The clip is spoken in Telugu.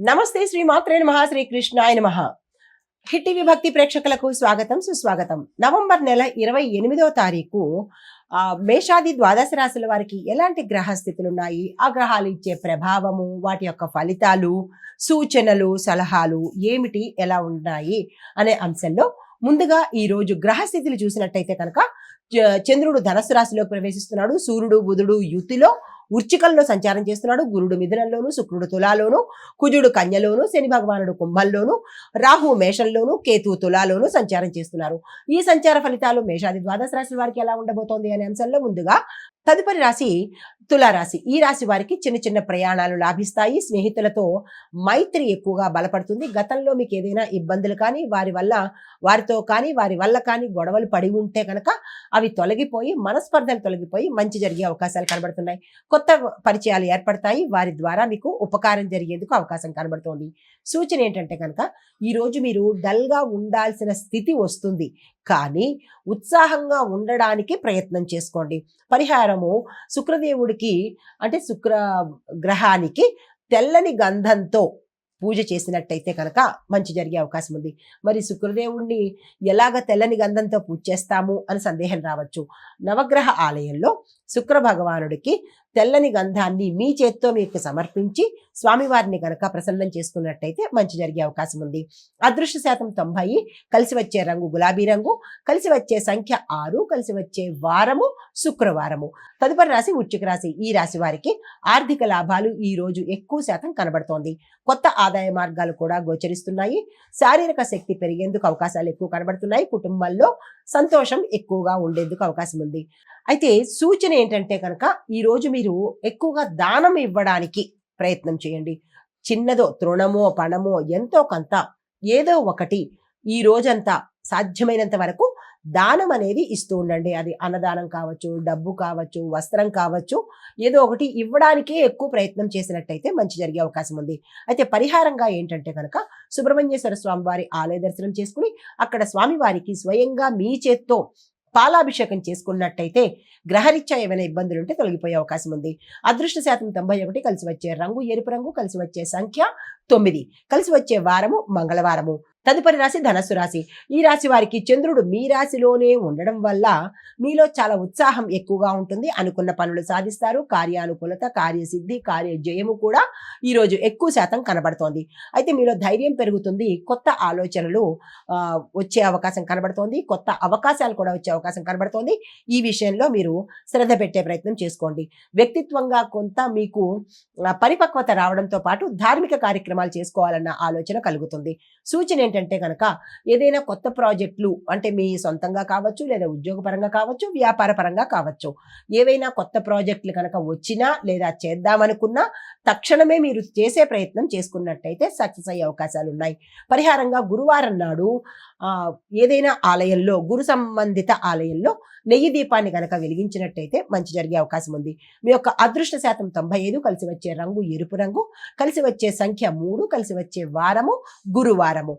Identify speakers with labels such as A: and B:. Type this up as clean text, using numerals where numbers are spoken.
A: నమస్తే శ్రీ మాత్రే నమః శ్రీ కృష్ణాయ నమః. హిట్ టీవీ భక్తి ప్రేక్షకులకు స్వాగతం సుస్వాగతం. నవంబర్ నెల 28వ తారీఖు మేషాది ద్వాదశ రాశుల వారికి ఎలాంటి గ్రహ స్థితులు ఉన్నాయి, ఆ గ్రహాలు ఇచ్చే ప్రభావము, వాటి యొక్క ఫలితాలు, సూచనలు, సలహాలు ఏమిటి, ఎలా ఉన్నాయి అనే అంశంలో ముందుగా ఈ రోజు గ్రహ స్థితులు చూసినట్టయితే కనుక చంద్రుడు ధనస్సు రాశిలో ప్రవేశిస్తున్నాడు. సూర్యుడు బుధుడు యుతిలో వృచ్చికంలో సంచారం చేస్తున్నాడు. గురుడు మిథునంలోను, శుక్రుడు తులాలోను, కుజుడు కన్యలోను, శని భగవానుడు కుంభంలోను, రాహు మేషంలోను, కేతు తులాలోను సంచారం చేస్తున్నారు. ఈ సంచార ఫలితాలు మేషాది ద్వాదశ రాశి వారికి ఎలా ఉండబోతోంది అనే అంశంలో ముందుగా తదుపరి రాశి తులారాశి. ఈ రాశి వారికి చిన్న చిన్న ప్రయాణాలు లాభిస్తాయి. స్నేహితులతో మైత్రి ఎక్కువగా బలపడుతుంది. గతంలో మీకు ఏదైనా ఇబ్బందులు కానీ వారితో కానీ వారి వల్ల కానీ గొడవలు పడి ఉంటే కనుక అవి తొలగిపోయి, మనస్పర్ధలు తొలగిపోయి మంచి జరిగే అవకాశాలు కనబడుతున్నాయి. కొత్త పరిచయాలు ఏర్పడతాయి. వారి ద్వారా మీకు ఉపకారం జరిగేందుకు అవకాశం కనబడుతోంది. సూచన ఏంటంటే కనుక ఈరోజు మీరు డల్గా ఉండాల్సిన స్థితి వస్తుంది, కానీ ఉత్సాహంగా ఉండడానికి ప్రయత్నం చేసుకోండి. పరిహారము శుక్రదేవుడికి అంటే శుక్ర గ్రహానికి తెల్లని గంధంతో పూజ చేసినట్టయితే కనుక మంచి జరిగే అవకాశం ఉంది. మరి శుక్రదేవుణ్ణి ఎలాగ తెల్లని గంధంతో పూజ చేస్తాము అని సందేహం రావచ్చు. నవగ్రహ ఆలయంలో శుక్ర భగవానుడికి తెల్లని గంధాన్ని మీ చేత్తో మీకు సమర్పించి స్వామివారిని కనుక ప్రసన్నం చేసుకున్నట్టయితే మంచి జరిగే అవకాశం ఉంది. అదృష్ట శాతం 90, కలిసి వచ్చే రంగు గులాబీ రంగు, కలిసి వచ్చే సంఖ్య 6, కలిసి వచ్చే వారము శుక్రవారము. తదుపరి రాశి వృశ్చిక రాశి. ఈ రాశి వారికి ఆర్థిక లాభాలు ఈ రోజు ఎక్కువ శాతం కనబడుతోంది. కొత్త ఆదాయ మార్గాలు కూడా గోచరిస్తున్నాయి. శారీరక శక్తి పెరిగేందుకు అవకాశాలు ఎక్కువ కనబడుతున్నాయి. కుటుంబంలో సంతోషం ఎక్కువగా ఉండేందుకు అవకాశం ఉంది. అయితే సూచన ఏంటంటే కనుక ఈరోజు మీరు ఎక్కువగా దానం ఇవ్వడానికి ప్రయత్నం చేయండి. చిన్నదో తృణమో పణమో ఎంతో కొంత ఏదో ఒకటి ఈ రోజంతా సాధ్యమైనంత వరకు దానం అనేది ఇస్తూ ఉండండి. అది అన్నదానం కావచ్చు, డబ్బు కావచ్చు, వస్త్రం కావచ్చు, ఏదో ఒకటి ఇవ్వడానికే ఎక్కువ ప్రయత్నం చేసినట్టయితే మంచి జరిగే అవకాశం ఉంది. అయితే పరిహారంగా ఏంటంటే కనుక సుబ్రహ్మణ్యేశ్వర స్వామి వారి ఆలయ దర్శనం చేసుకుని అక్కడ స్వామివారికి స్వయంగా మీ చేత్తో పాలాభిషేకం చేసుకున్నట్టయితే గ్రహరీత్యా ఏమైనా ఇబ్బందులు ఉంటే తొలగిపోయే అవకాశం ఉంది. అదృష్ట శాతం 91, కలిసి వచ్చే రంగు ఎరుపు రంగు, కలిసి వచ్చే సంఖ్య 9, కలిసి వచ్చే వారము మంగళవారము. తదుపరి రాశి ధనస్సు రాశి. ఈ రాశి వారికి చంద్రుడు మీ రాశిలోనే ఉండడం వల్ల మీలో చాలా ఉత్సాహం ఎక్కువగా ఉంటుంది. అనుకున్న పనులు సాధిస్తారు. కార్యానుకూలత, కార్యసిద్ధి, కార్యజయము కూడా ఈరోజు ఎక్కువ శాతం కనబడుతోంది. అయితే మీలో ధైర్యం పెరుగుతుంది. కొత్త ఆలోచనలు వచ్చే అవకాశం కనబడుతోంది. కొత్త అవకాశాలు కూడా వచ్చే అవకాశం కనబడుతోంది. ఈ విషయంలో మీరు శ్రద్ధ పెట్టే ప్రయత్నం చేసుకోండి. వ్యక్తిత్వంగా కొంత మీకు పరిపక్వత రావడంతో పాటు ధార్మిక కార్యక్రమాలు చేసుకోవాలన్న ఆలోచన కలుగుతుంది. సూచన ఏంటంటే కనుక ఏదైనా కొత్త ప్రాజెక్టులు అంటే మీ సొంతంగా కావచ్చు, లేదా ఉద్యోగపరంగా కావచ్చు, వ్యాపార పరంగా కావచ్చు, ఏవైనా కొత్త ప్రాజెక్టులు కనుక వచ్చినా లేదా చేద్దామనుకున్నా తక్షణమే మీరు చేసే ప్రయత్నం చేసుకున్నట్టయితే సక్సెస్ అయ్యే అవకాశాలు ఉన్నాయి. పరిహారంగా గురువారం నాడు ఏదైనా ఆలయంలో, గురు సంబంధిత ఆలయంలో నెయ్యి దీపాన్ని కనుక వెలిగించినట్టయితే మంచి జరిగే అవకాశం ఉంది. మీ యొక్క అదృష్ట శాతం 95, కలిసి వచ్చే రంగు ఎరుపు రంగు, కలిసి వచ్చే సంఖ్య 3, కలిసి వచ్చే వారము గురువారము.